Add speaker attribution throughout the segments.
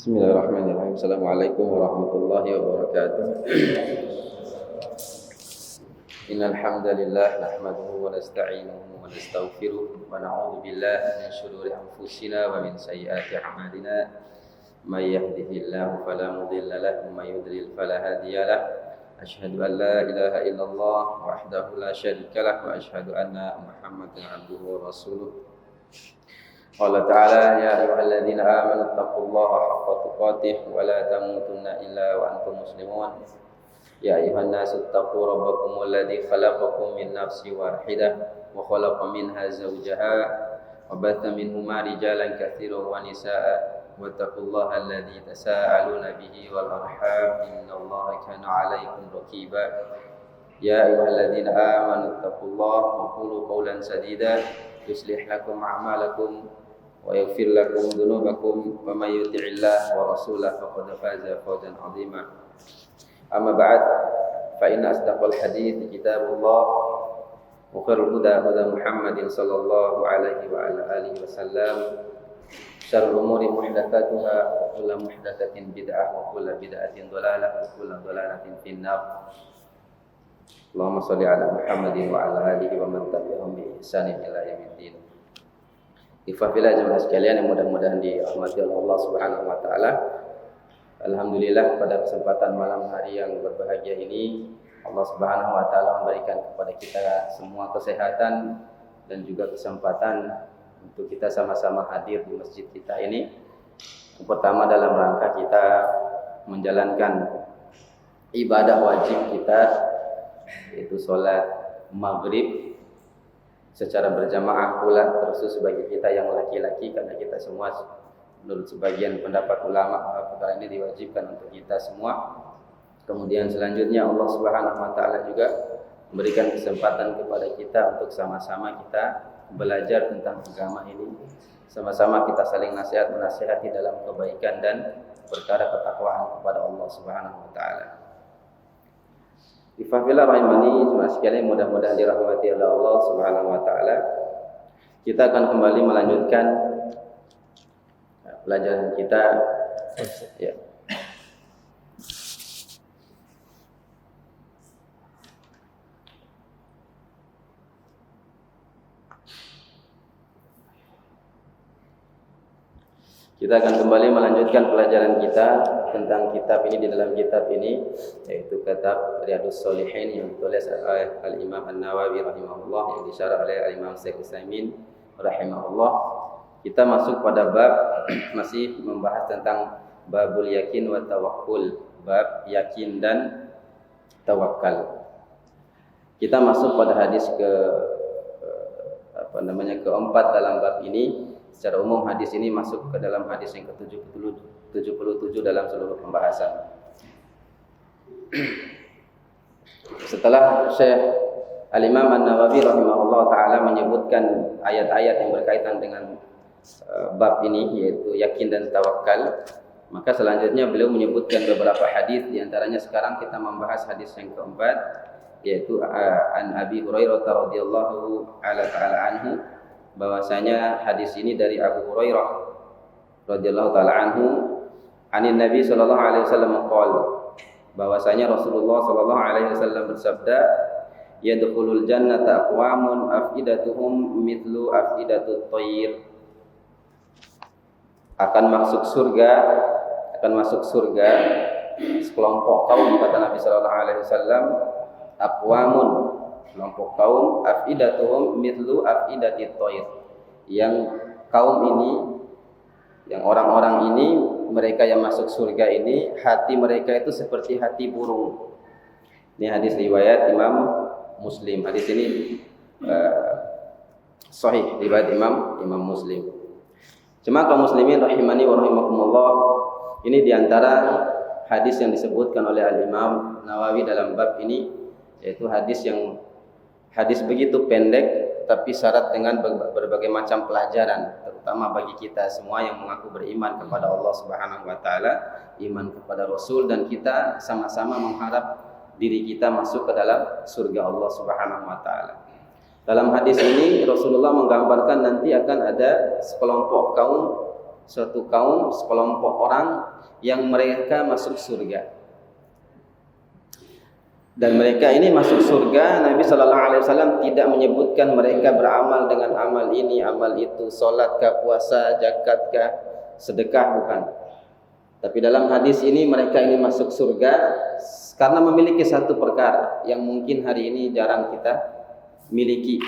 Speaker 1: Bismillahirrahmanirrahim. Assalamualaikum warahmatullahi wabarakatuh. Innal hamdalillah nahmaduhu wa nasta'inuhu wa nastaghfiruh wa na'udzu billahi min shururi anfusina wa min sayyiati a'malina. May yahdihillahu fala mudilla lahu wa may yudlil fala hadiya lahu. Asyhadu an la ilaha illallah wahdahu la syarika lahu wa asyhadu anna Muhammadan abduhu wa rasuluh. Qala ta'ala ya ayyuhalladzina amanu taqullaha haqqa tuqatih wa la tamutunna illa wa antum muslimun. Ya ayyuhan nasu taqu rabbakumul ladzi khalaqakum min nafsin wahidah wa khalaqa minha zawjaha wa batha minhuma rijalan katsiran wa nisaa'a wattaqullaha alladzi tasaaluna bihi wal arham innallaha kana 'alaykum raqiba. Ya ayyuhalladzina amanu taqullaha wa qulu qawlan sadida yuslih lakum a'malakum wa yaghfir lakum dhunubakum wa may yuti'illah wa rasulahu faqad faza fawzan 'azima. Amma ba'd, fa inna asdaqal hadits kitabullah wa khairul huda huda Muhammadin sallallahu alaihi wa ala alihi wasallam. Syarrul umuri muhdatsatuha wa kullu muhdatsatin bid'ah wa kullu bid'atin dhalalah wa kullu dhalalatin finnar. Allahumma shalli ala Muhammadin wa ala alihi wa man tabi'ahum bi ihsanin ila yaumiddin. Ikhwafillah jemaah sekalian yang mudah-mudahan dirahmati oleh Allah Subhanahu wa taala. Alhamdulillah pada kesempatan malam hari yang berbahagia ini Allah Subhanahu wa taala memberikan kepada kita semua kesehatan dan juga kesempatan untuk kita sama-sama hadir di masjid kita ini. Yang pertama dalam rangka kita menjalankan ibadah wajib kita, yaitu sholat maghrib secara berjamaah pula, terkhusus bagi kita yang laki-laki, karena kita semua menurut sebagian pendapat ulama perkara ini diwajibkan untuk kita semua. Kemudian selanjutnya Allah Subhanahu wa taala juga memberikan kesempatan kepada kita untuk sama-sama kita belajar tentang agama ini. Sama-sama kita saling nasihat menasihati dalam kebaikan dan perkara ketakwaan kepada Allah Subhanahu wa taala. Ifafillah rahimani semua sekalian, mudah-mudahan dirahmati oleh Allah Subhanahu wa taala. Kita akan kembali melanjutkan pelajaran kita ya. Kita akan kembali melanjutkan pelajaran kita tentang kitab ini, di dalam kitab ini yaitu kitab Riyadhus Shalihin yang ditulis oleh Al-Imam An-Nawawi rahimahullah, yang disyarah oleh Al-Imam Syekh Utsaimin rahimahullah. Kita masuk pada bab masih membahas tentang babul yakin wa tawakkul, bab yakin dan tawakal. Kita masuk pada hadis keempat dalam bab ini. Secara umum hadis ini masuk ke dalam hadis yang ke-77 dalam seluruh pembahasan. Setelah Syekh Al-Imam An-Nawawi rahimahullah ta'ala menyebutkan ayat-ayat yang berkaitan dengan bab ini, yaitu yakin dan tawakal, maka selanjutnya beliau menyebutkan beberapa hadis. Di antaranya sekarang kita membahas hadis yang keempat, yaitu an Abi Hurairah radhiyallahu ta'ala anhu, bahwasanya hadis ini dari Abu Hurairah radhiyallahu ta'ala anhu, anin Nabi sallallahu alaihi wasallam qala, bahwasanya Rasulullah sallallahu alaihi wasallam bersabda, yadkhulul jannata aqwamun afidatuhum mithlu afidatut thayyr, akan masuk surga sekelompok kaum, kata Nabi sallallahu alaihi wasallam, aqwamun, kelompok kaum, afidatuhum mithlu afidatit thayyr, yang kaum ini, yang orang-orang ini, mereka yang masuk surga ini, hati mereka itu seperti hati burung. Ini hadis riwayat Imam Muslim. Hadis ini sahih riwayat Imam Muslim. Cuma kaum muslimin rahimani wa rahimakumullah, ini diantara hadis yang disebutkan oleh Al-Imam Nawawi dalam bab ini, yaitu hadis begitu pendek tapi syarat dengan berbagai macam pelajaran, terutama bagi kita semua yang mengaku beriman kepada Allah Subhanahu wa taala, iman kepada Rasul, dan kita sama-sama mengharap diri kita masuk ke dalam surga Allah Subhanahu wa taala. Dalam hadis ini Rasulullah menggambarkan nanti akan ada sekelompok kaum suatu kaum, sekelompok orang yang mereka masuk surga. Dan mereka ini masuk surga, Nabi sallallahu alaihi wasallam tidak menyebutkan mereka beramal dengan amal ini, amal itu, salatkah, puasa, zakatkah, sedekah, bukan. Tapi dalam hadis ini mereka ini masuk surga karena memiliki satu perkara yang mungkin hari ini jarang kita miliki,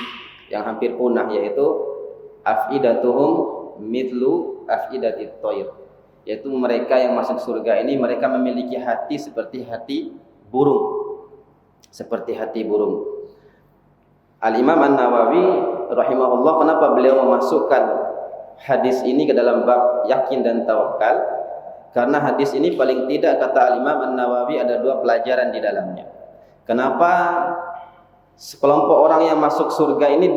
Speaker 1: yang hampir punah, yaitu afidatuhum mithlu afidatit thair. Yaitu mereka yang masuk surga ini mereka memiliki hati seperti hati burung. Seperti hati burung. Al-Imam An-Nawawi rahimahullah, kenapa beliau memasukkan hadis ini ke dalam bab yakin dan tawakal? Karena hadis ini paling tidak, kata Al-Imam An-Nawawi, ada dua pelajaran di dalamnya. Kenapa sekelompok orang yang masuk surga ini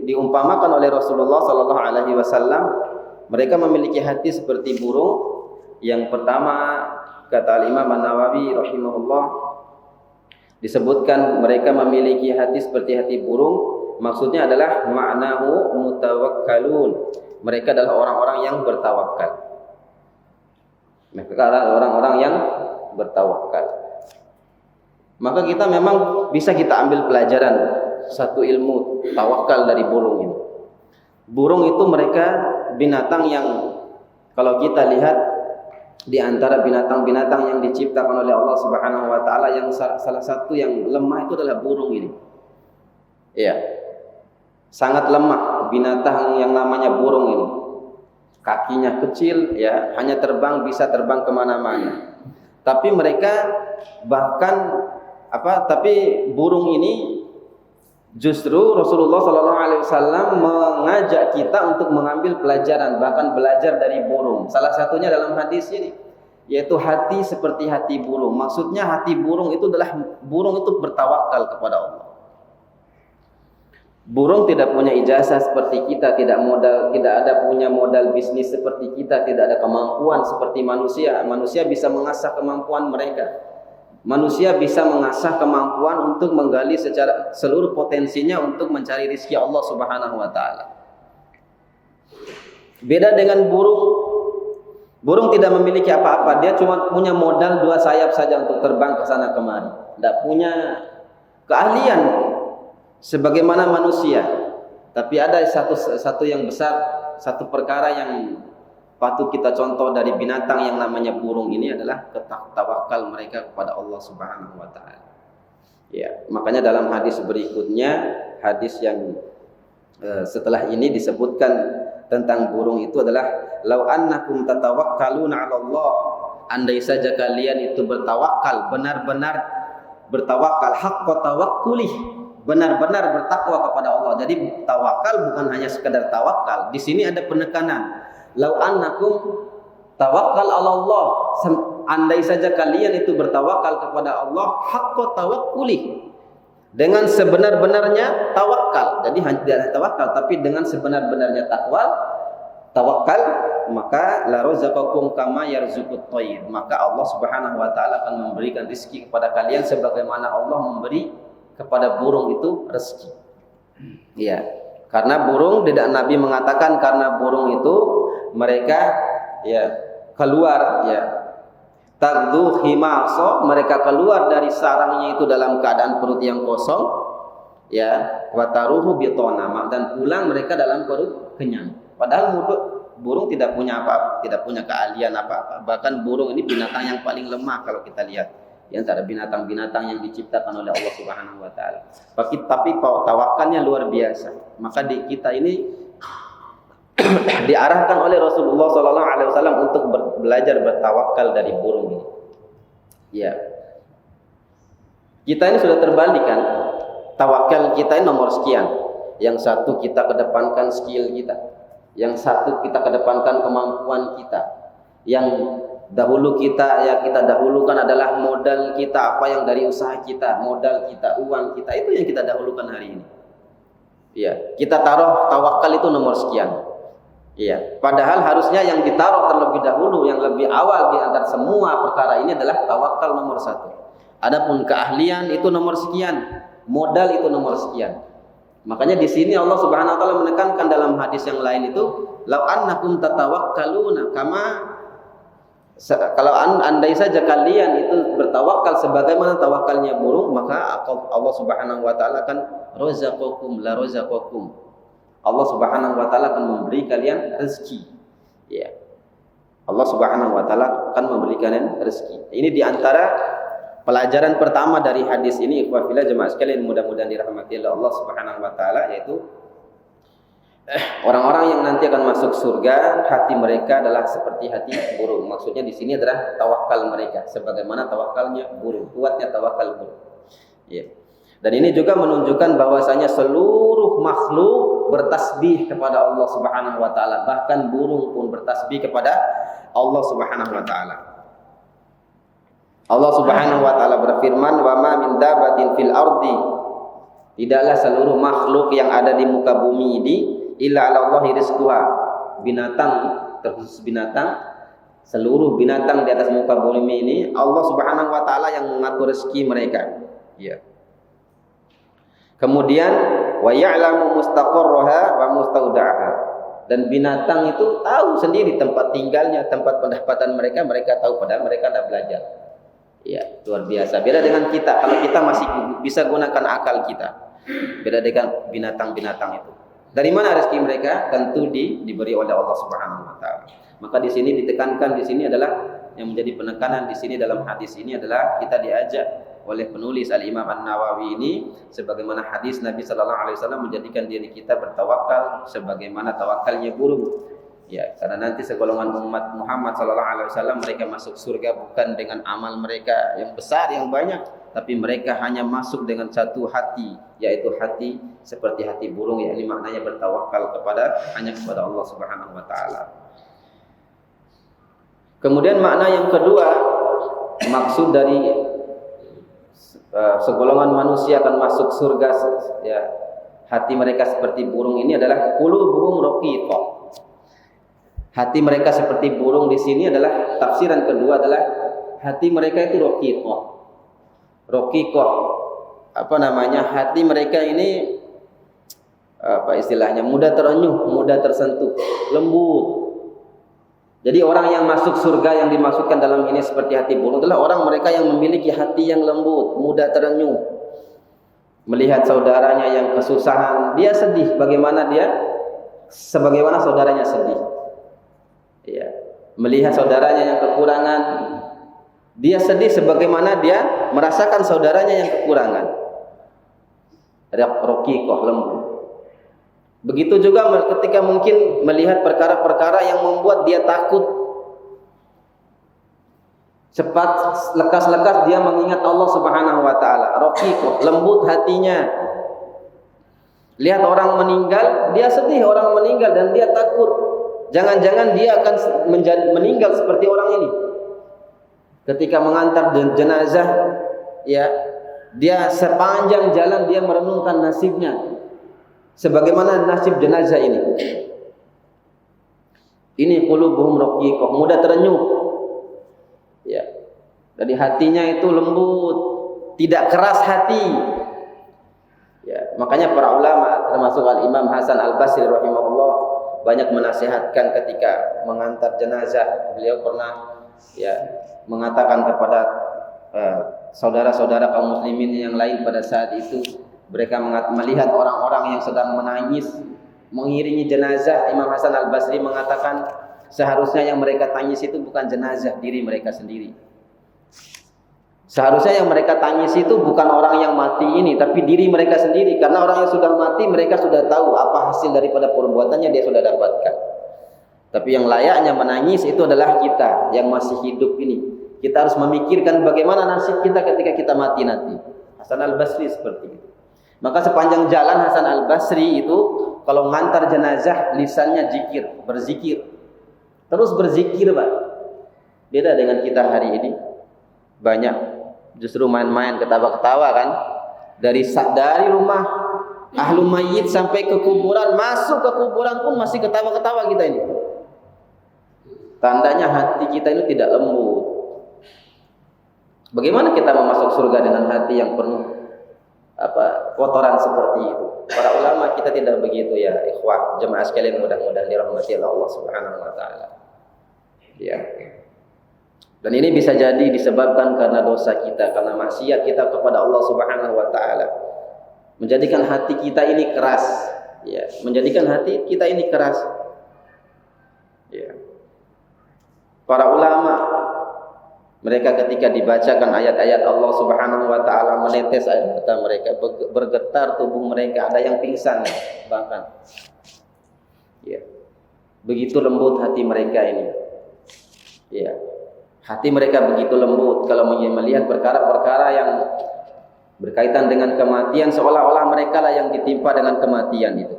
Speaker 1: diumpamakan oleh Rasulullah sallallahu alaihi wasallam, mereka memiliki hati seperti burung. Yang pertama, kata Al-Imam An-Nawawi rahimahullah, disebutkan mereka memiliki hati seperti hati burung, maksudnya adalah ma'nahu mutawakkalun. Mereka adalah orang-orang yang bertawakal. Mereka adalah orang-orang yang bertawakal. Maka kita memang bisa kita ambil pelajaran satu ilmu tawakal dari burung ini. Burung itu mereka binatang yang kalau kita lihat di antara binatang-binatang yang diciptakan oleh Allah Subhanahu wa taala, yang salah satu yang lemah itu adalah burung ini. Iya. Sangat lemah binatang yang namanya burung ini. Kakinya kecil, ya, hanya bisa terbang kemana-mana. Tapi mereka tapi burung ini justru Rasulullah SAW mengajak kita untuk mengambil pelajaran, bahkan belajar dari burung. Salah satunya dalam hadis ini, yaitu hati seperti hati burung. Maksudnya hati burung itu adalah burung itu bertawakal kepada Allah. Burung tidak punya ijazah seperti kita, tidak ada punya modal bisnis seperti kita, tidak ada kemampuan seperti manusia. Manusia bisa mengasah kemampuan mereka. Manusia bisa mengasah kemampuan untuk menggali secara seluruh potensinya untuk mencari rezeki Allah Subhanahu wa taala. Beda dengan burung. Burung tidak memiliki apa-apa, dia cuma punya modal 2 sayap saja untuk terbang ke sana kemari. Tidak punya keahlian sebagaimana manusia. Tapi ada satu yang besar, satu perkara yang patut kita contoh dari binatang yang namanya burung ini adalah tawakal mereka kepada Allah Subhanahu wa taala. Ya, makanya dalam hadis berikutnya, hadis yang setelah ini disebutkan tentang burung itu adalah lau annakum tatawakkaluna 'ala Allah, andai saja kalian itu bertawakal, benar-benar bertawakal, haqqa tawakkuli, benar-benar bertakwa kepada Allah. Jadi tawakal bukan hanya sekedar tawakal. Di sini ada penekanan. Lau annakum tawakkal 'ala Allah, andai saja kalian itu bertawakal kepada Allah, haqqa tawakkuli, dengan sebenar-benarnya tawakal. Jadi tidak tawakal tapi dengan sebenar-benarnya tawakal, maka la razaqakum kama yarzuqut thair, maka Allah Subhanahu wa taala akan memberikan rezeki kepada kalian sebagaimana Allah memberi kepada burung itu rezeki. Iya. Karena burung, tidak Nabi mengatakan karena burung itu mereka keluar tagdu himaso, mereka keluar dari sarangnya itu dalam keadaan perut yang kosong, wataruhu bitona, dan pulang mereka dalam perut kenyang. Padahal burung tidak punya apa-apa, tidak punya keahlian apa-apa. Bahkan burung ini binatang yang paling lemah kalau kita lihat di antara binatang-binatang yang diciptakan oleh Allah Subhanahu wa taala. Tapi tawakalnya luar biasa. Maka kita ini diarahkan oleh Rasulullah SAW untuk belajar bertawakal dari burung ini. Ya, kita ini sudah terbalik kan? Tawakal kita ini nomor sekian. Yang satu kita kedepankan skill kita, yang satu kita kedepankan kemampuan kita, yang dahulu kita dahulukan adalah modal kita, apa yang dari usaha kita, modal kita, uang kita, itu yang kita dahulukan hari ini. Ya, kita taruh tawakal itu nomor sekian. Iya, padahal harusnya yang ditaruh terlebih dahulu, yang lebih awal di antara semua perkara ini adalah tawakal nomor 1. Adapun keahlian itu nomor sekian, modal itu nomor sekian. Makanya di sini Allah Subhanahu wa taala menekankan dalam hadis yang lain itu, "Lau annakum tatawakkaluna kama," kalau andai saja kalian itu bertawakal sebagaimana tawakalnya burung, maka Allah Subhanahu wa taala akan razaqakum la razaqakum. Allah Subhanahu wa taala akan memberi kalian rezeki. Ya. Allah Subhanahu wa taala akan memberi kalian rezeki. Ini di antara pelajaran pertama dari hadis ini, ikhwah fillah jemaah sekalian mudah-mudahan dirahmati oleh Allah Subhanahu wa taala, yaitu orang-orang yang nanti akan masuk surga hati mereka adalah seperti hati burung. Maksudnya di sini adalah tawakal mereka sebagaimana tawakalnya burung, kuatnya tawakal burung. Ya. Dan ini juga menunjukkan bahwasanya seluruh makhluk bertasbih kepada Allah Subhanahu wa taala, bahkan burung pun bertasbih kepada Allah Subhanahu wa taala. Allah Subhanahu wa taala berfirman, "Wa ma min dabbatin fil ardi," tidaklah seluruh makhluk yang ada di muka bumi ini illa 'ala Allahi rizquha. Binatang, terkhusus binatang, seluruh binatang di atas muka bumi ini Allah Subhanahu wa taala yang mengatur rezeki mereka. Ya. Kemudian wa ya'lamu mustaqarraha wa mustaudaha. Dan binatang itu tahu sendiri tempat tinggalnya, tempat pendapatan mereka, mereka tahu, padahal mereka tidak belajar. Ya, luar biasa. Beda dengan kita, kalau kita masih bisa gunakan akal kita. Beda dengan binatang-binatang itu. Dari mana rezeki mereka? Tentu diberi oleh Allah Subhanahu wa taala. Maka di sini ditekankan, di sini adalah yang menjadi penekanan di sini dalam hadis ini adalah kita diajak oleh penulis Al-Imam An-Nawawi ini, sebagaimana hadis Nabi sallallahu alaihi wasallam menjadikan diri kita bertawakal sebagaimana tawakalnya burung. Ya, karena nanti segolongan umat Muhammad sallallahu alaihi wasallam mereka masuk surga bukan dengan amal mereka yang besar yang banyak, tapi mereka hanya masuk dengan satu hati, yaitu hati seperti hati burung, yakni maknanya bertawakal hanya kepada Allah Subhanahu wa taala. Kemudian makna yang kedua, maksud dari segolongan manusia akan masuk surga, ya, hati mereka seperti burung ini adalah qulubuhum raqiqah. Hati mereka seperti burung di sini adalah tafsiran kedua adalah hati mereka itu raqiqah. Raqiqah apa namanya? Hati mereka ini apa istilahnya? Mudah terenyuh, mudah tersentuh, lembut. Jadi orang yang masuk surga yang dimaksudkan dalam ini seperti hati burung adalah orang mereka yang memiliki hati yang lembut, mudah terenyuh. Melihat saudaranya yang kesusahan, dia sedih sebagaimana saudaranya sedih. Ya. Melihat saudaranya yang kekurangan, dia sedih sebagaimana dia merasakan saudaranya yang kekurangan. Raqiqah, lembut. Begitu juga ketika mungkin melihat perkara-perkara yang membuat dia takut, cepat lekas-lekas dia mengingat Allah Subhanahu wa taala. Raqiqah, lembut hatinya. Lihat orang meninggal, dia sedih orang meninggal dan dia takut. Jangan-jangan dia akan meninggal seperti orang ini. Ketika mengantar jenazah, ya, dia sepanjang jalan dia merenungkan nasibnya. Sebagaimana nasib jenazah ini. Ini qulubuhum raqiqah, mudah terenyuh. Ya. Dari hatinya itu lembut, tidak keras hati. Ya, makanya para ulama termasuk Al-Imam Hasan Al-Basri rahimahullah banyak menasihatkan ketika mengantar jenazah. Beliau pernah ya mengatakan kepada saudara-saudara kaum muslimin yang lain pada saat itu, mereka melihat orang-orang yang sedang menangis mengiringi jenazah. Imam Hasan Al-Basri mengatakan seharusnya yang mereka tangis itu bukan jenazah diri mereka sendiri. Seharusnya yang mereka tangis itu bukan orang yang mati ini, tapi diri mereka sendiri. Karena orang yang sudah mati mereka sudah tahu apa hasil daripada perbuatannya dia sudah dapatkan. Tapi yang layaknya menangis itu adalah kita yang masih hidup ini. Kita harus memikirkan bagaimana nasib kita ketika kita mati nanti. Hasan Al-Basri seperti itu. Maka sepanjang jalan Hasan Al-Basri itu kalau mengantar jenazah lisannya berzikir. Terus berzikir, Pak. Beda dengan kita hari ini. Banyak justru main-main, ketawa-ketawa kan. Dari rumah ahlu mayyit sampai ke kuburan, masuk ke kuburan pun masih ketawa-ketawa kita ini. Tandanya hati kita ini tidak lembut. Bagaimana kita mau masuk surga dengan hati yang penuh kotoran seperti itu. Para ulama kita tidak begitu ya, ikhwah, jemaah sekalian, mudah-mudahan dirahmati Allah Subhanahu wa taala. Ya. Dan ini bisa jadi disebabkan karena dosa kita, karena maksiat kita kepada Allah Subhanahu wa taala. Menjadikan hati kita ini keras, ya, menjadikan hati kita ini keras. Ya. Para ulama, mereka ketika dibacakan ayat-ayat Allah Subhanahu wa taala, menetes air mata mereka, bergetar tubuh mereka, ada yang pingsan bahkan. Ya. Begitu lembut hati mereka ini. Ya. Hati mereka begitu lembut kalau melihat perkara-perkara yang berkaitan dengan kematian, seolah-olah mereka lah yang ditimpa dengan kematian itu.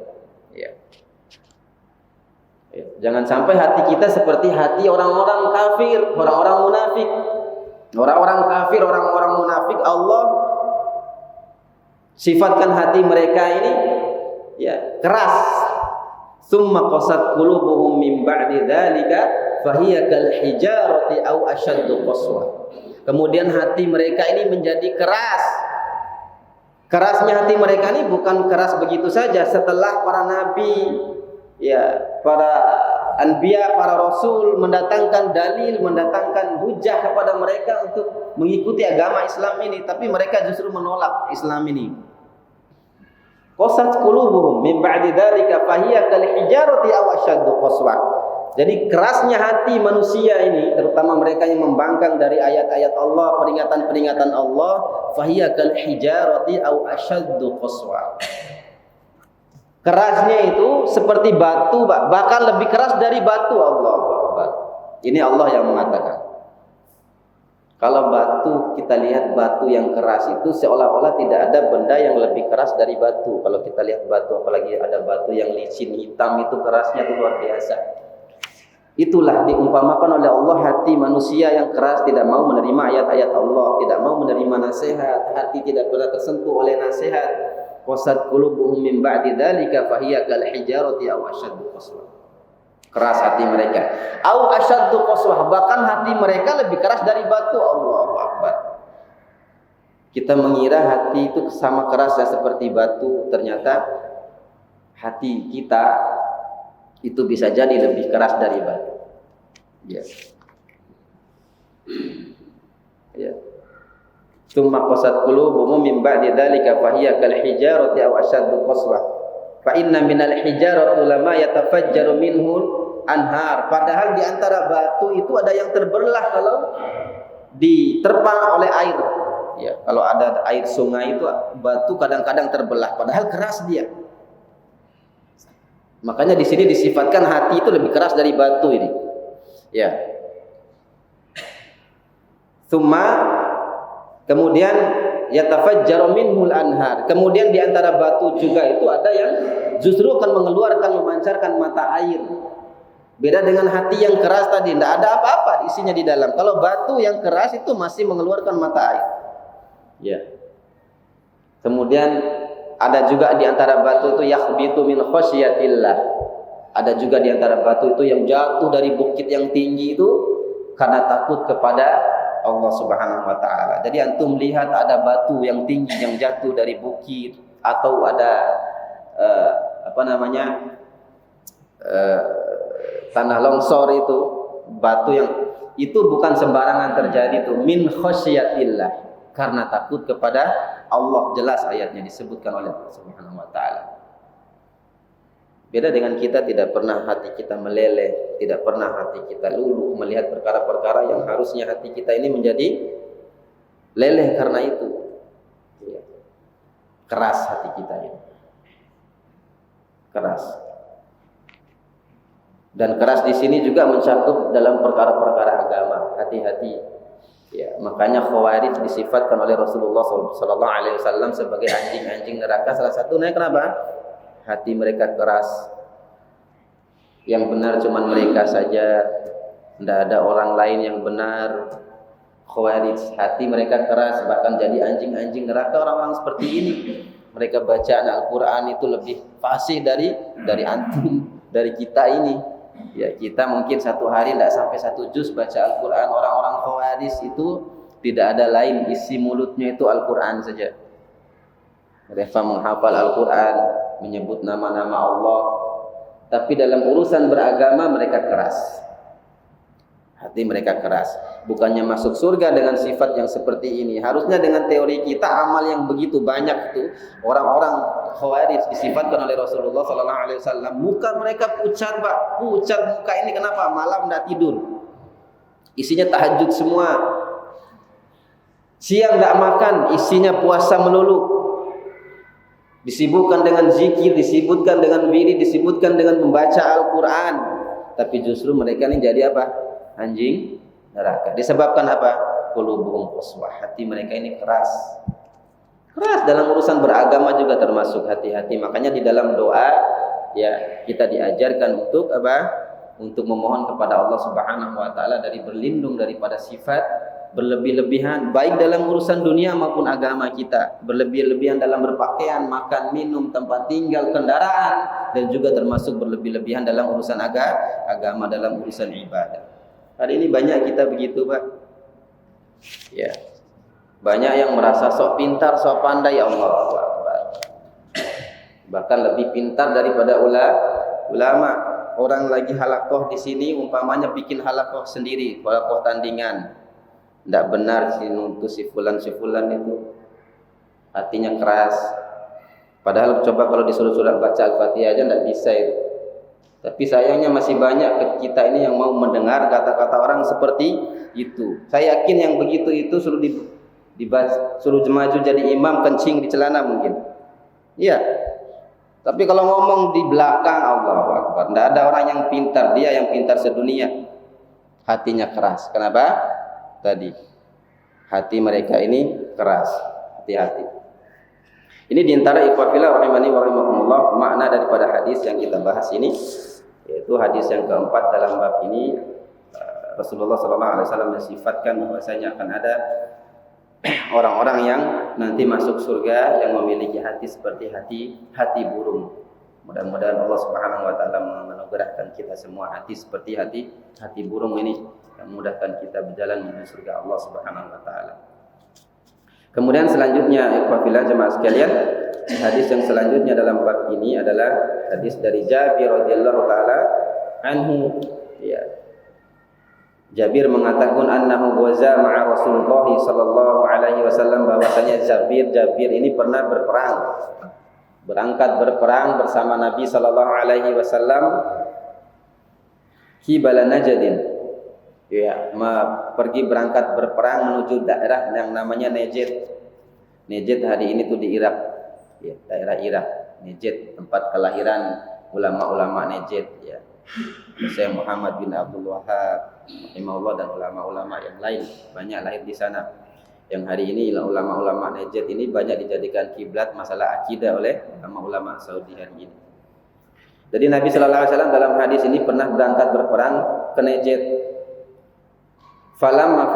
Speaker 1: Ya. Ya. Jangan sampai hati kita seperti hati orang-orang kafir, orang-orang munafik. Orang-orang kafir, orang-orang munafik, Allah sifatkan hati mereka ini ya keras. Summa qasat qulubuhum min ba'di dzalika fahiya kal hijarati aw ashaddu qaswa. Kemudian hati mereka ini menjadi keras. Kerasnya hati mereka ini bukan keras begitu saja. Setelah para nabi, ya, para anbiya, para rasul mendatangkan dalil, mendatangkan hujah kepada mereka untuk mengikuti agama Islam ini, tapi mereka justru menolak Islam ini. Qasat qulubuhum min ba'di dzalika fahiya kal hijarati aw ashaddu qaswa. Jadi kerasnya hati manusia ini, terutama mereka yang membangkang dari ayat-ayat Allah, peringatan-peringatan Allah, fahiya kal hijarati aw ashaddu qaswa. Kerasnya itu seperti batu, bahkan lebih keras dari batu. Allah Akbar. Ini Allah yang mengatakan. Kalau batu, kita lihat batu yang keras itu seolah-olah tidak ada benda yang lebih keras dari batu. Kalau kita lihat batu, apalagi ada batu yang licin hitam, itu kerasnya itu luar biasa. Itulah diumpamakan oleh Allah hati manusia yang keras, tidak mau menerima ayat-ayat Allah, tidak mau menerima nasihat, hati tidak pernah tersentuh oleh nasihat. Qasat qulubuhum min ba'di dzalika fahiya kal hijarati aw ashaddu qaswa. Keras hati mereka. Aw ashaddu qaswa, bahkan hati mereka lebih keras dari batu. Allahu Akbar. Kita mengira hati itu sama kerasnya seperti batu, ternyata hati kita itu bisa jadi lebih keras dari batu. Ya. Ya. Tsumma qasat qulubuhum min ba'di dzalika fahiya kal hijarati aw ashaddu qaswa. Fa inna minal hijarati lama yatafajjaru minhu anhar. Padahal di antara batu itu ada yang terbelah kalau diterpa oleh air. Ya, kalau ada air sungai itu batu kadang-kadang terbelah, padahal keras dia. Makanya di sini disifatkan hati itu lebih keras dari batu ini. Ya. Tsumma, kemudian yatafajjaru minhul anhar. Kemudian di antara batu juga itu ada yang justru akan memancarkan mata air. Beda dengan hati yang keras tadi, tidak ada apa-apa isinya di dalam. Kalau batu yang keras itu masih mengeluarkan mata air. Ya. Kemudian ada juga di antara batu itu yakhbitu min khasyatillah. Ada juga di antara batu itu yang jatuh dari bukit yang tinggi itu karena takut kepada Allah Subhanahu wa taala. Jadi antum lihat ada batu yang tinggi yang jatuh dari bukit, atau ada tanah longsor, itu batu yang itu bukan sembarangan terjadi, itu min khasyatillah, karena takut kepada Allah. Jelas ayatnya disebutkan oleh Allah Subhanahu wa taala. Beda dengan kita, tidak pernah hati kita meleleh, tidak pernah hati kita luluh melihat perkara-perkara yang harusnya hati kita ini menjadi leleh karena itu. Ya. Keras hati kita ini. Keras. Dan keras di sini juga mencakup dalam perkara-perkara agama. Hati-hati. Ya, makanya Khawarij disifatkan oleh Rasulullah SAW sebagai anjing-anjing neraka. Salah satunya kenapa? Hati mereka keras. Yang benar cuma mereka saja, tidak ada orang lain yang benar. Khawarij, hati mereka keras, bahkan jadi anjing-anjing neraka. Orang-orang seperti ini, mereka bacaan Al-Quran itu lebih fasih dari antum, dari kita ini. Ya, kita mungkin satu hari tidak sampai 1 juz baca Al-Quran. Orang-orang Khawarij itu tidak ada lain, isi mulutnya itu Al-Quran saja. Mereka menghafal Al-Quran, menyebut nama-nama Allah, tapi dalam urusan beragama mereka keras. Hati mereka keras. Bukannya masuk surga dengan sifat yang seperti ini. Harusnya dengan teori kita, amal yang begitu banyak itu, orang-orang Khawarij disifatkan oleh Rasulullah SAW, muka mereka pucat, Pak. Pucat muka ini kenapa? Malam tidak tidur. Isinya tahajud semua. Siang tidak makan, isinya puasa melulu. Disibukkan dengan zikir, disibukkan dengan wirid, disibukkan dengan membaca Al-Quran. Tapi justru mereka ini jadi apa? Anjing neraka. Disebabkan apa? Qulubuhum qaswah. Hati mereka ini keras. Keras dalam urusan beragama juga termasuk hati-hati. Makanya di dalam doa ya kita diajarkan untuk apa? Untuk memohon kepada Allah Subhanahu wa taala dari berlindung daripada sifat berlebih-lebihan baik dalam urusan dunia maupun agama kita. Berlebih-lebihan dalam berpakaian, makan, minum, tempat tinggal, kendaraan, dan juga termasuk berlebih-lebihan dalam urusan agama, dalam urusan ibadah. Hari ini banyak kita begitu, Pak. Ya. Banyak yang merasa sok pintar, sok pandai, Allahu Akbar. Bahkan lebih pintar daripada ulama. Orang lagi halakoh di sini umpamanya bikin halakoh sendiri, halakoh tandingan. Tidak benar si nuntut si fulan itu. Hatinya keras. Padahal coba kalau disuruh surat baca Al-Fatihah aja tidak bisa itu. Tapi sayangnya masih banyak kita ini yang mau mendengar kata-kata orang seperti itu. Saya yakin yang begitu itu suruh suruh maju jadi imam kencing di celana mungkin. Iya. Tapi kalau ngomong di belakang, Allahu Akbar, tidak ada orang yang pintar, dia yang pintar sedunia. Hatinya keras. Kenapa? Tadi hati mereka ini keras. Hati-hati. Ini diantara ikhwafillah rahimani wa rahimakumullah, makna daripada hadis yang kita bahas ini, yaitu hadis yang keempat dalam bab ini. Rasulullah SAW mensifatkan bahwasanya akan ada orang-orang yang nanti masuk surga yang memiliki hati seperti hati burung. Mudah-mudahan Allah Subhanahu wa taala menganugerahkan kita semua hati seperti hati burung ini, yang memudahkan kita berjalan menuju surga Allah Subhanahu wa taala. Kemudian selanjutnya ikhwafillah jemaah sekalian, hadis yang selanjutnya dalam bab ini adalah hadis dari Jabir radhiyallahu taala anhu. Ya. Jabir mengatakan annahu ghaza ma'a Rasulullah sallallahu alaihi wasallam, bahwasanya Jabir ini pernah berangkat berperang bersama Nabi sallallahu alaihi wasallam qibala Najdin. Ya, pergi berangkat berperang menuju daerah yang namanya Najd. Najd hari ini tuh di Irak. Ya, daerah Irak. Najd tempat kelahiran ulama-ulama Najd ya. Syekh Muhammad bin Abdul Wahhab rahimahullah dan ulama-ulama yang lain banyak lahir di sana. Yang hari ini ulama-ulama Najd ini banyak dijadikan kiblat masalah akidah oleh ulama-ulama Saudi hari ini. Jadi Nabi sallallahu alaihi wasallam dalam hadis ini pernah berangkat berperang ke Najd. Falamma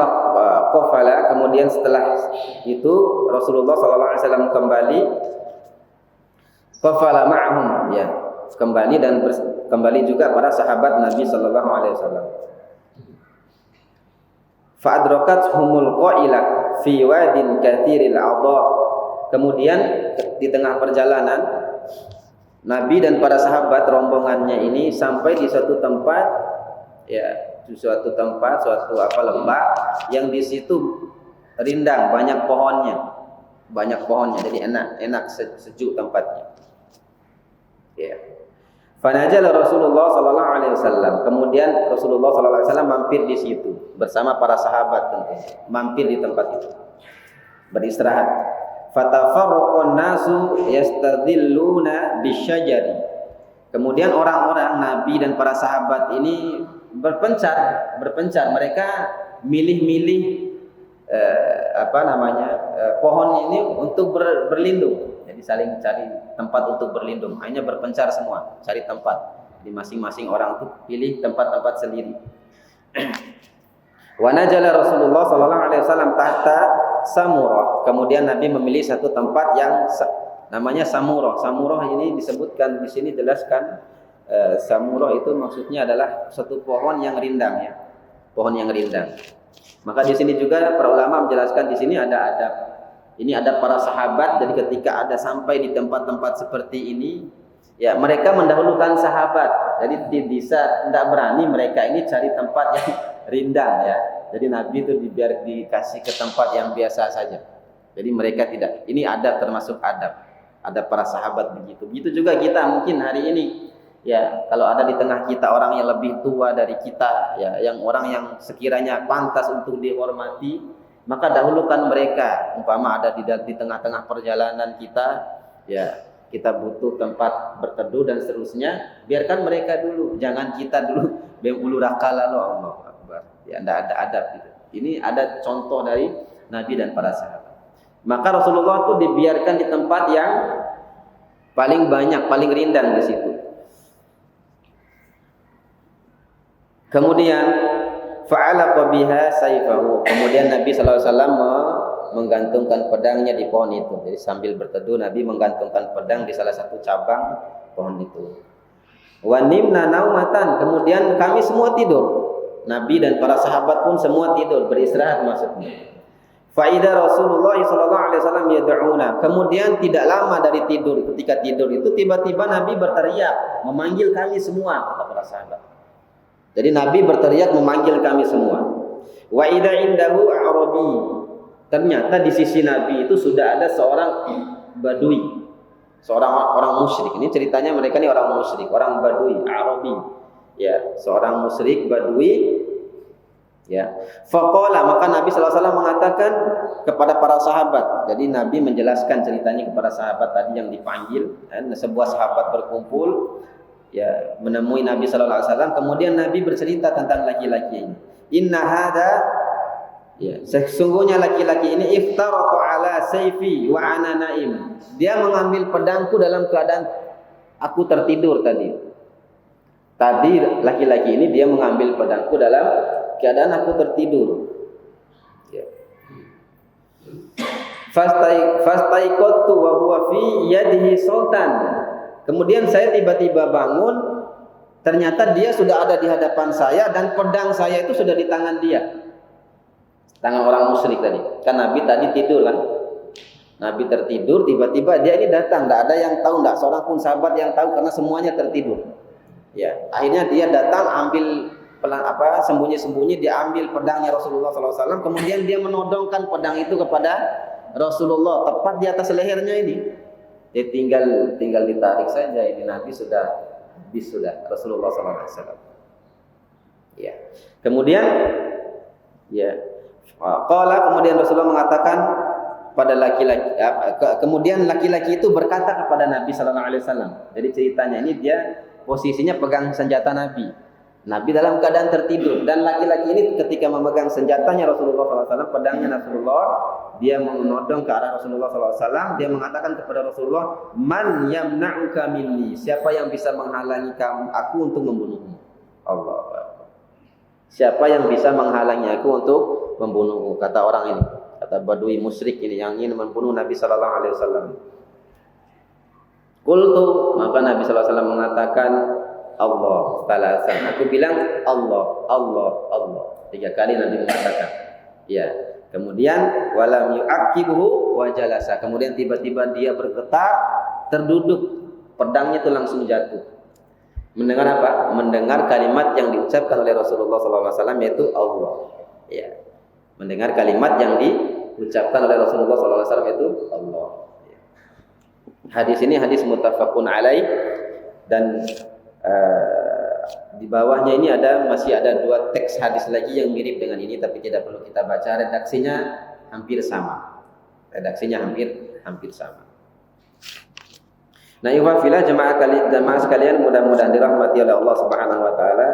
Speaker 1: qafala, kemudian setelah itu Rasulullah sallallahu alaihi wasallam qafala ma'hum ya, kembali juga para sahabat Nabi sallallahu alaihi wasallam. Fa adrakathumul qailah fi wadin katsiril adha. Kemudian di tengah perjalanan Nabi dan para sahabat rombongannya ini sampai di suatu tempat ya, suatu lembah yang di situ rindang, banyak pohonnya, jadi enak sejuk tempatnya. Ya. Fanajala Rasulullah sallallahu alaihi wasallam. Kemudian Rasulullah sallallahu alaihi wasallam mampir di situ bersama para sahabat tentunya. Mampir di tempat itu. Beristirahat. Fatafarraqan nasu yastadilluna bisyajari. Kemudian orang-orang Nabi dan para sahabat ini berpencar. Mereka milih-milih pohon ini untuk berlindung. Jadi saling cari tempat untuk berlindung. Hanya berpencar semua, cari tempat. Di masing-masing orang itu pilih tempat-tempat sendiri. Wa najala Rasulullah sallallahu alaihi wasallam tahta samurah. Kemudian Nabi memilih satu tempat yang namanya samurah. Samurah ini disebutkan di sini, jelaskan samurah itu maksudnya adalah satu pohon yang rindang ya. Pohon yang rindang. Maka di sini juga para ulama menjelaskan di sini ada adab. Ini ada para sahabat, jadi ketika ada sampai di tempat-tempat seperti ini, ya mereka mendahulukan sahabat. Jadi tidak berani mereka ini cari tempat yang rindang ya. Jadi Nabi itu dikasih ke tempat yang biasa saja. Jadi mereka tidak. Ini adab, termasuk adab. Ada para sahabat begitu. Begitu juga kita mungkin hari ini. Ya, kalau ada di tengah kita orang yang lebih tua dari kita, ya, yang orang yang sekiranya pantas untuk dihormati, maka dahulukan mereka. Umpama ada di tengah-tengah perjalanan kita, ya kita butuh tempat berteduh dan seterusnya, biarkan mereka dulu, jangan kita dulu ulu raka lalu Allah Akbar. Ya, tidak ada adab gitu. Ini ada contoh dari Nabi dan para sahabat. Maka Rasulullah itu dibiarkan di tempat yang paling banyak, paling rindang di situ. Kemudian fa'alaqa biha sayfahu. Kemudian Nabi sallallahu alaihi wasallam menggantungkan pedangnya di pohon itu. Jadi sambil berteduh Nabi menggantungkan pedang di salah satu cabang pohon itu. Wa nimna naumatan. Kemudian kami semua tidur. Nabi dan para sahabat pun semua tidur, beristirahat maksudnya. Fa idza Rasulullah sallallahu alaihi wasallam yad'una. Kemudian tidak lama dari tidur, ketika tidur itu tiba-tiba Nabi berteriak, memanggil kami semua, kata para sahabat. Jadi Nabi berteriak memanggil kami semua. Wa idza indahu arabi. Ternyata di sisi Nabi itu sudah ada seorang badui, seorang orang musyrik. Ini ceritanya mereka ini orang musyrik, orang badui, Arabi. Ya, seorang musyrik badui. Ya. Faqala, maka Nabi sallallahu alaihi wasallam mengatakan kepada para sahabat. Jadi Nabi menjelaskan ceritanya kepada sahabat tadi yang dipanggil, sebuah sahabat berkumpul ya menemui Nabi sallallahu alaihi wasallam, kemudian Nabi bercerita tentang laki-laki ini. Inna hada, ya, sesungguhnya laki-laki ini iftaratu ala sayfi wa ana naim. Dia mengambil pedangku dalam keadaan aku tertidur tadi. Tadi laki-laki ini dia mengambil pedangku dalam keadaan aku tertidur. Ya. Fastaiqatu wa huwa fi yadihi sultan. Kemudian saya tiba-tiba bangun, ternyata dia sudah ada di hadapan saya dan pedang saya itu sudah di tangan dia. Tangan orang musyrik tadi. Kan Nabi tadi tidur kan. Nabi tertidur, tiba-tiba dia ini datang, tidak ada yang tahu, tidak seorang pun sahabat yang tahu karena semuanya tertidur. Ya, akhirnya dia datang ambil sembunyi-sembunyi dia ambil pedangnya Rasulullah SAW, kemudian dia menodongkan pedang itu kepada Rasulullah tepat di atas lehernya ini. Dia tinggal ditarik saja, ini Nabi sudah habis sudah Rasulullah SAW. Ya. Kemudian ya kemudian Rasulullah mengatakan pada laki-laki, kemudian laki-laki itu berkata kepada Nabi SAW. Jadi ceritanya ini dia posisinya pegang senjata Nabi. Nabi dalam keadaan tertidur dan laki-laki ini ketika memegang senjatanya Rasulullah SAW, pedangnya Rasulullah, dia menodong ke arah Rasulullah SAW. Dia mengatakan kepada Rasulullah, Man yamna'uka minni, siapa yang bisa menghalangi aku untuk membunuhmu? Allah. Siapa yang bisa menghalangi aku untuk membunuhmu? Kata orang ini, kata badui musyrik ini yang ingin membunuh Nabi SAW. Qultu, maka Nabi SAW mengatakan Allah salasan. Aku bilang Allah, Allah, Allah. 3 kali Nabi mengatakan. Ya. Kemudian walam yu'aqibuhu wa jalasa. Kemudian tiba-tiba dia bergetar, terduduk, pedangnya itu langsung jatuh. Mendengar apa? Mendengar kalimat yang diucapkan oleh Rasulullah SAW yaitu Allah. Ya. Mendengar kalimat yang diucapkan oleh Rasulullah SAW yaitu Allah. Hadis ini hadis muttafaqun alaih dan di bawahnya ini masih ada 2 teks hadis lagi yang mirip dengan ini tapi tidak perlu kita baca, redaksinya hampir sama. Hampir sama. Nah, ikhwafillah jemaah sekalian mudah-mudahan dirahmati oleh Allah Subhanahu wa taala.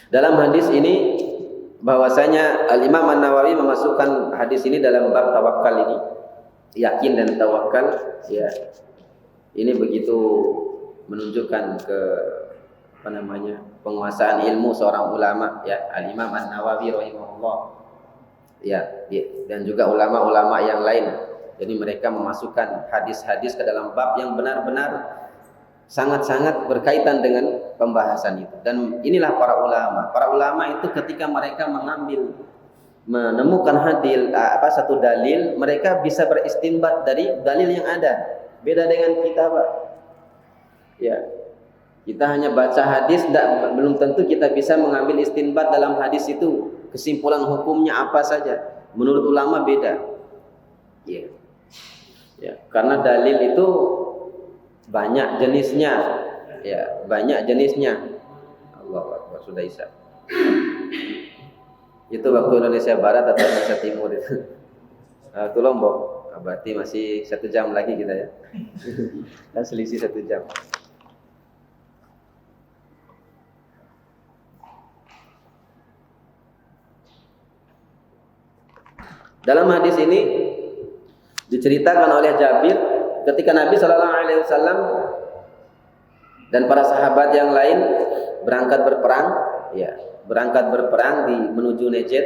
Speaker 1: Dalam hadis ini bahwasanya Al-Imam An-Nawawi memasukkan hadis ini dalam bab tawakal ini, yakin dan tawakal, ya. Ini begitu menunjukkan penguasaan ilmu seorang ulama, ya, Al-Imam An-Nawawi rahimahullah. Ya, dan juga ulama-ulama yang lain. Jadi mereka memasukkan hadis-hadis ke dalam bab yang benar-benar sangat-sangat berkaitan dengan pembahasan itu. Dan inilah para ulama. Para ulama itu ketika mereka menemukan satu dalil, mereka bisa beristinbat dari dalil yang ada. Beda dengan kita, Pak. Ya. Kita hanya baca hadis, belum tentu kita bisa mengambil istinbat dalam hadis itu. Kesimpulan hukumnya apa saja. Menurut ulama beda. Ya. Ya, karena dalil itu banyak jenisnya, ya banyak jenisnya. Allahu Akbar, sudah isya. Itu waktu Indonesia Barat atau Indonesia Timur itu? Waktu Lombok. Berarti masih 1 jam lagi kita ya. Dan selisih 1 jam. Dalam hadis ini diceritakan oleh Jabir ketika Nabi Shallallahu Alaihi Wasallam dan para sahabat yang lain berangkat berperang menuju Najd.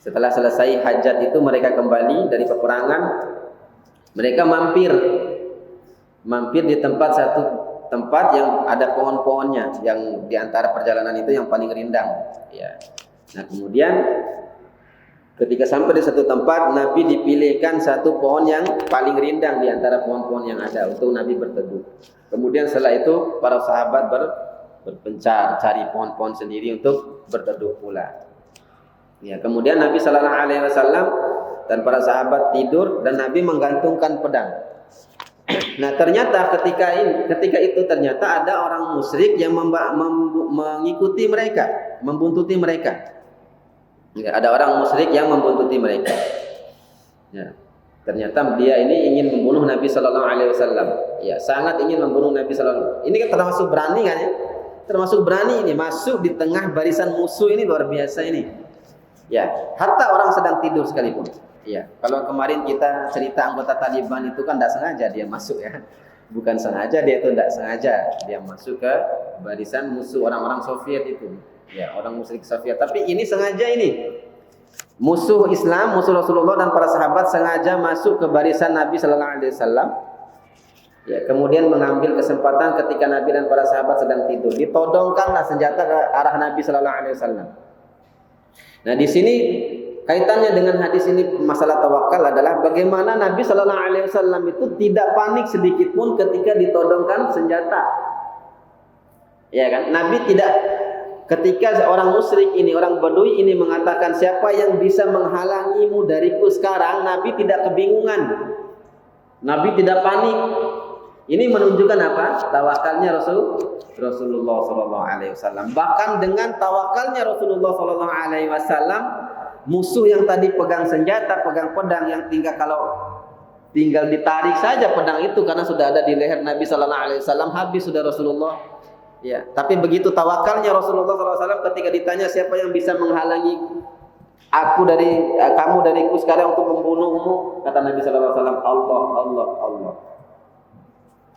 Speaker 1: Setelah selesai hajat itu mereka kembali dari peperangan. Mereka mampir di satu tempat yang ada pohon-pohonnya, yang di antara perjalanan itu yang paling rindang. Ya. Nah kemudian ketika sampai di satu tempat, Nabi dipilihkan satu pohon yang paling rindang di antara pohon-pohon yang ada untuk Nabi berteduh. Kemudian setelah itu para sahabat berpencar cari pohon-pohon sendiri untuk berteduh pula. Ya, kemudian Nabi Sallallahu Alaihi Wasallam dan para sahabat tidur dan Nabi menggantungkan pedang. Nah ternyata ketika itu ternyata ada orang musyrik yang mengikuti mereka, membuntuti mereka. Ya, ada orang musyrik yang membuntuti mereka. Ya, ternyata dia ini ingin membunuh Nabi Sallallahu Alaihi Wasallam. Ya, sangat ingin membunuh Nabi Sallallahu. Ini kan termasuk berani kan ya? Termasuk berani ini, masuk di tengah barisan musuh ini luar biasa ini. Ya, hatta orang sedang tidur sekalipun. Ya, kalau kemarin kita cerita anggota Taliban itu kan tidak sengaja dia masuk ya. Bukan sengaja dia itu tidak sengaja dia masuk ke barisan musuh orang-orang Soviet itu. Ya, orang musyrik Soviet. Tapi ini sengaja ini. Musuh Islam, musuh Rasulullah dan para sahabat sengaja masuk ke barisan Nabi Sallallahu Alaihi Wasallam. Ya, kemudian mengambil kesempatan ketika Nabi dan para sahabat sedang tidur, ditodongkanlah senjata ke arah Nabi Sallallahu Alaihi Wasallam. Nah, di sini kaitannya dengan hadis ini masalah tawakal adalah bagaimana Nabi Sallallahu Alaihi Wasallam itu tidak panik sedikit pun ketika ditodongkan senjata. Ya kan? Nabi tidak. Ketika orang musyrik ini, orang Badui ini mengatakan siapa yang bisa menghalangimu dariku sekarang, Nabi tidak kebingungan. Nabi tidak panik. Ini menunjukkan apa? Tawakalnya Rasulullah Sallallahu Alaihi Wasallam. Bahkan dengan tawakalnya Rasulullah Sallallahu Alaihi Wasallam, musuh yang tadi pegang senjata, pegang pedang, yang tinggal ditarik saja pedang itu karena sudah ada di leher Nabi Sallallahu Alaihi Wasallam, habis sudah Rasulullah. Ya, tapi begitu tawakalnya Rasulullah SAW ketika ditanya siapa yang bisa menghalangi kamu dariku sekarang untuk membunuhmu, kata Nabi SAW, Allah.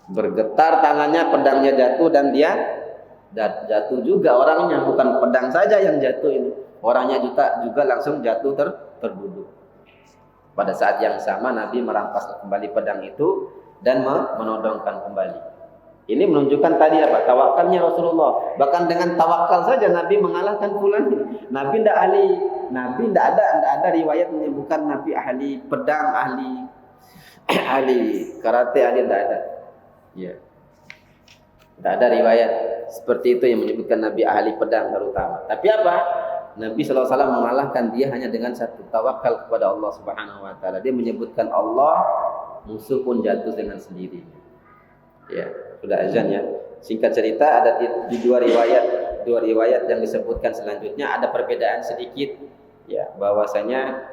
Speaker 1: Bergetar tangannya, pedangnya jatuh dan dia jatuh juga orangnya, bukan pedang saja yang jatuh ini, orangnya juga langsung jatuh terduduk. Pada saat yang sama Nabi merampas kembali pedang itu dan menodongkan kembali. Ini menunjukkan tadi apa? Tawakalnya Rasulullah. Bahkan dengan tawakal saja Nabi mengalahkan fulan. Nabi tidak ada riwayat menyebutkan Nabi ahli pedang, ahli karate, tidak ada. Ya. Tidak ada riwayat seperti itu yang menyebutkan Nabi ahli pedang terutama. Tapi apa? Nabi SAW mengalahkan dia hanya dengan satu tawakal kepada Allah Subhanahu Wa Taala. Dia menyebutkan Allah, musuh pun jatuh dengan sendirinya. Ya, sudah azan ya. Singkat cerita ada di dua riwayat yang disebutkan selanjutnya ada perbedaan sedikit ya, bahwasanya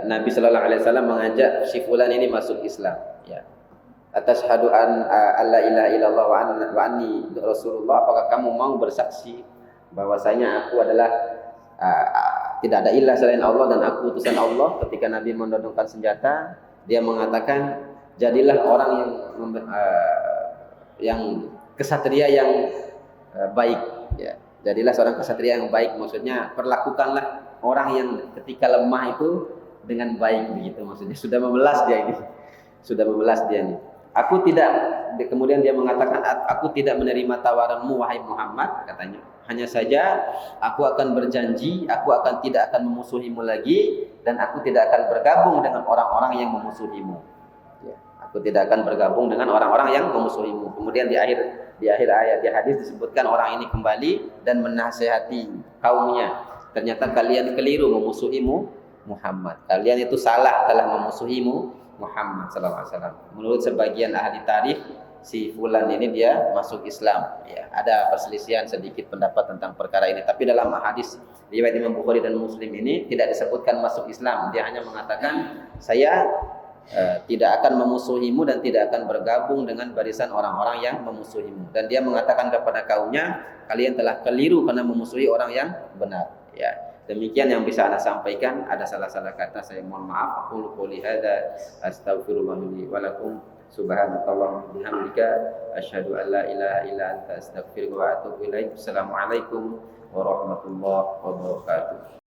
Speaker 1: Nabi Sallallahu Alaihi Wasallam mengajak si fulan ini masuk Islam ya. Atashhadu an alla ilaha illallah wa anni rasulullah, apakah kamu mau bersaksi bahwasanya aku adalah tidak ada ilah selain Allah dan aku utusan Allah? Ketika Nabi menodongkan senjata, dia mengatakan, jadilah orang yang kesatria yang baik ya. Jadilah seorang kesatria yang baik, maksudnya perlakukanlah orang yang ketika lemah itu dengan baik begitu, maksudnya sudah memelas dia ini. Aku tidak kemudian dia mengatakan, aku tidak menerima tawaranmu wahai Muhammad, katanya. Hanya saja aku akan berjanji, aku tidak akan memusuhimu lagi, dan aku tidak akan bergabung dengan orang-orang yang memusuhimu. Ya, aku tidak akan bergabung dengan orang-orang yang memusuhimu. Kemudian di akhir ayat di hadis disebutkan orang ini kembali dan menasihati kaumnya. Ternyata kalian keliru memusuhimu Muhammad. Kalian itu salah telah memusuhimu Muhammad SAW. Menurut sebagian ahli tarikh, si fulan ini dia masuk Islam. Ya, ada perselisihan sedikit pendapat tentang perkara ini. Tapi dalam hadis riwayat Imam Bukhari dan Muslim ini tidak disebutkan masuk Islam. Dia hanya mengatakan, saya tidak akan memusuhimu dan tidak akan bergabung dengan barisan orang-orang yang memusuhimu. Dan dia mengatakan kepada kaumnya, kalian telah keliru karena memusuhi orang yang benar. Ya, demikian yang bisa Anda sampaikan. Ada salah-salah kata, saya mohon maaf. Aku qouli hadza astaghfirullah li wa lakum. Subhanakallahumma bihamdika asyhadu an la ilaha illa anta astaghfiruka wa atubu ilaik. Assalamualaikum warahmatullahi wabarakatuh.